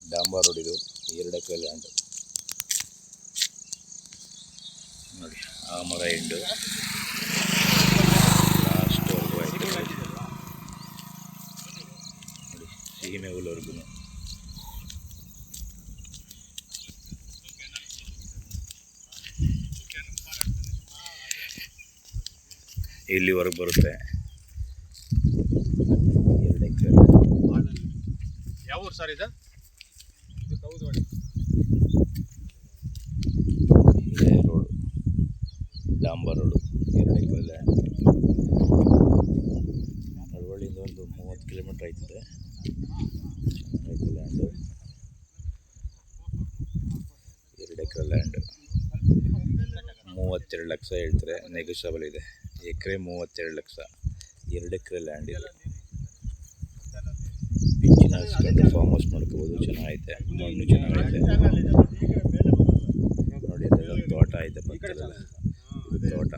ಡಾಂಬರ್ road ಇದು 2 ಎಕರೆ land ನೋಡಿ. ಆ ಮರ ಎಂಡು ಲಾಸ್ಟ್ವರೆಗೂ ಆಯಿತು ನೋಡಿ. ಸೀಮೆ ಹುಲ್ಲವರೆಗೂ ಇಲ್ಲಿವರೆಗೆ ಬರುತ್ತೆ. 2 ಎಕರೆ. ಯಾವ ಊರು ಸರ್ ಇದು? ಇದೇ ರೋಡು, ಡಾಂಬರ್ ರೋಡು, 2 ಎಕರೆ ಲ್ಯಾಂಡ್. ಮಳವಳ್ಳಿಯಿಂದ ಒಂದು 30 ಕಿಲೋಮೀಟ್ರ್ ಆಯ್ತದೆ. ಚೆನ್ನಾಗೈತೆ ಲ್ಯಾಂಡು, 2 ಎಕರೆ ಲ್ಯಾಂಡು. 32 ಲಕ್ಷ ಹೇಳ್ತಾರೆ, ನೆಗೋಷಿಯಬಲ್ ಇದೆ. ಎಕರೆ 32 ಲಕ್ಷ, 2 ಎಕರೆ ಲ್ಯಾಂಡ್ ಇದೆ. ಪಿಚ್ಚಿನ ಹಾಸ್ಕೊಂಡು ಫಾರ್ಮ್ ಹೌಸ್ ಮಾಡ್ಕೋಬೋದು. ಚೆನ್ನಾಗೈತೆ, ಮಣ್ಣು ಚೆನ್ನಾಗೈತೆ ನೋಡಿ. ಅದೆಲ್ಲ ತೋಟ ಐತೆ ಪಕ್ಕದಲ್ಲ, ಇದು ತೋಟ.